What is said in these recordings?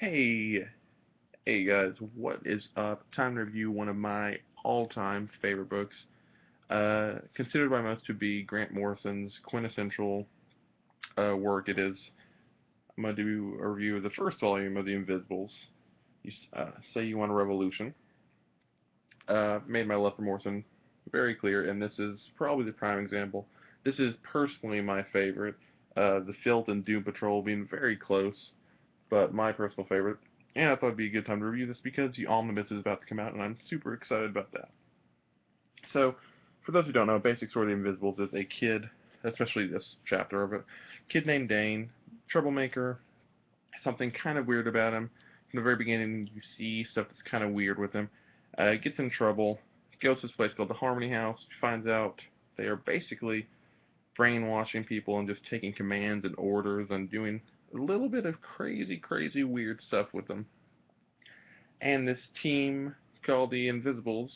Hey, hey guys, what is up? Time to review one of my all-time favorite books, considered by most to be Grant Morrison's quintessential work. It is. I'm gonna do a review of the first volume of The Invisibles. Say you want a revolution. Made my love for Morrison very clear, and this is probably the prime example. This is personally my favorite. The Filth and Doom Patrol being very close, but my personal favorite. And I thought it'd be a good time to review this because the omnibus is about to come out, and I'm super excited about that. So, for those who don't know, basic story of the Invisibles is a kid, especially this chapter of it, kid named Dane, troublemaker, something kind of weird about him. From the very beginning, you see stuff that's kind of weird with him. Gets in trouble, goes to this place called the Harmony House, finds out they are basically brainwashing people and just taking commands and orders and doing a little bit of crazy, crazy weird stuff with them. And this team called the Invisibles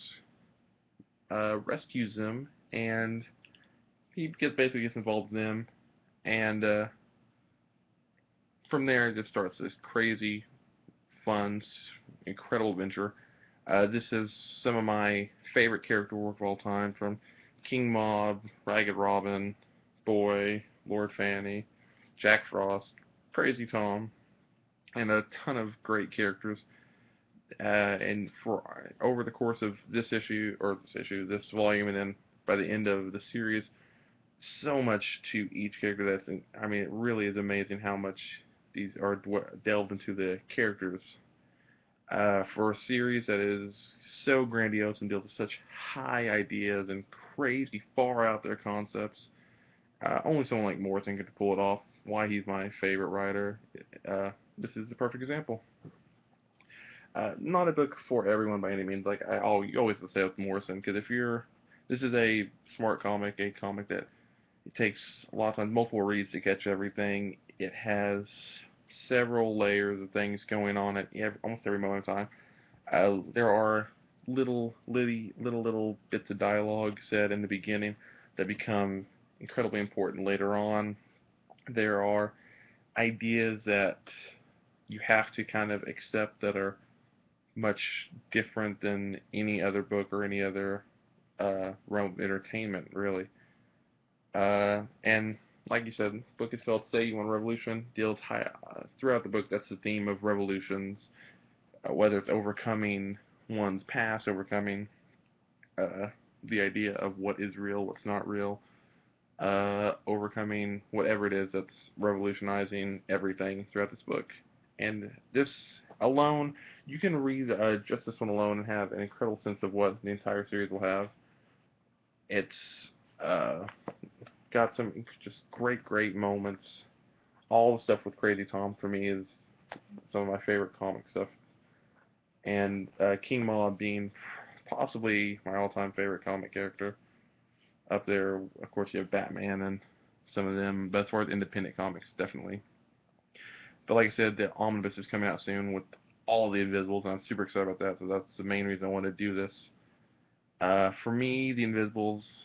rescues them, and basically gets involved in them, and from there it just starts this crazy, fun, incredible adventure. This is some of my favorite character work of all time, from King Mob, Ragged Robin, Boy, Lord Fanny, Jack Frost, Crazy Tom, and a ton of great characters. And for over the course of this volume, and then by the end of the series, so much to each character. I mean, it really is amazing how much these are delved into the characters. For a series that is so grandiose and deals with such high ideas and crazy, far out there concepts, only someone like Morrison could pull it off. Why he's my favorite writer. This is the perfect example. Not a book for everyone by any means. Like you always say with Morrison, because this is a smart comic, a comic that it takes a lot of times multiple reads to catch everything. It has several layers of things going on at almost every moment in time. There are little bits of dialogue said in the beginning that become incredibly important later on. There are ideas that you have to kind of accept that are much different than any other book or any other realm of entertainment, really. And like you said, the book is called "Say You Want a Revolution." Deals throughout the book. That's the theme of revolutions, whether it's overcoming one's past, overcoming uh, the idea of what is real, what's not real, overcoming whatever it is that's revolutionizing everything throughout this book. And this alone, you can read just this one alone and have an incredible sense of what the entire series will have. It's uh, got some just great moments. All the stuff with Crazy Tom for me is some of my favorite comic stuff. And King Mob being possibly my all-time favorite comic character. Up there, of course, you have Batman and some of them, but as far as independent comics, definitely. But like I said, the omnibus is coming out soon with all the Invisibles, and I'm super excited about that. So that's the main reason I wanted to do this. For me, the Invisibles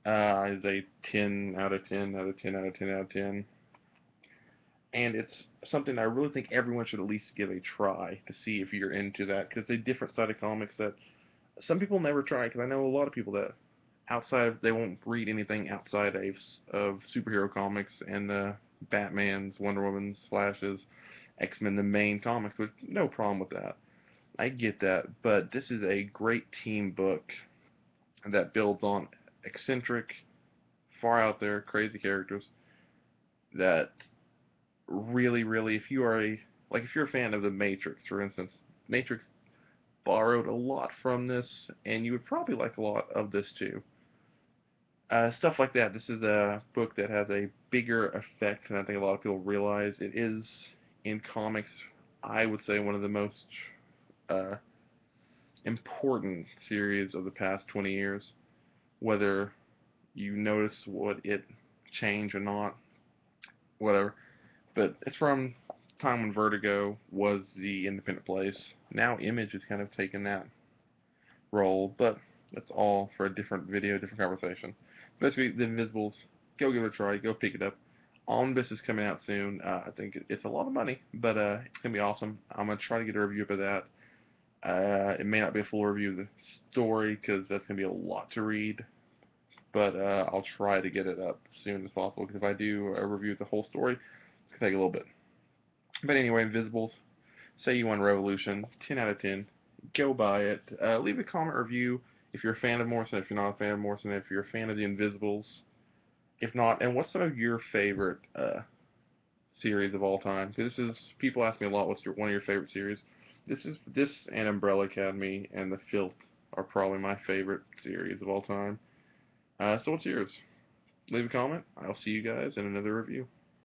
is a 10 out of 10 out of 10 out of 10 out of 10. And it's something I really think everyone should at least give a try to see if you're into that, because it's a different side of comics that some people never try. Because I know a lot of people that they won't read anything outside of superhero comics and Batman's, Wonder Woman's, Flash's, X-Men, the main comics, which no problem with that. I get that, but this is a great team book that builds on eccentric, far out there, crazy characters that really, if you're a fan of the Matrix, for instance, Matrix borrowed a lot from this, and you would probably like a lot of this too. Stuff like that. This is a book that has a bigger effect than I think a lot of people realize. It is, in comics, I would say one of the most uh, important series of the past 20 years. Whether you notice what it changed or not, whatever. But it's from time when Vertigo was the independent place. Now Image has kind of taken that role, but that's all for a different video, different conversation. So basically, The Invisibles, go give it a try, go pick it up. Omnibus is coming out soon. I think it's a lot of money, but it's gonna be awesome. I'm gonna try to get a review up of that. It may not be a full review of the story because that's gonna be a lot to read, but I'll try to get it up as soon as possible. Because if I do a review of the whole story, it's gonna take a little bit. But anyway, Invisibles. Say you won Revolution, 10 out of 10. Go buy it. Leave a comment review if you're a fan of Morrison, if you're not a fan of Morrison, if you're a fan of the Invisibles. If not, and what's some of your favorite series of all time? Because this is people ask me a lot. What's one of your favorite series? This and Umbrella Academy and The Filth are probably my favorite series of all time. So what's yours? Leave a comment. I'll see you guys in another review.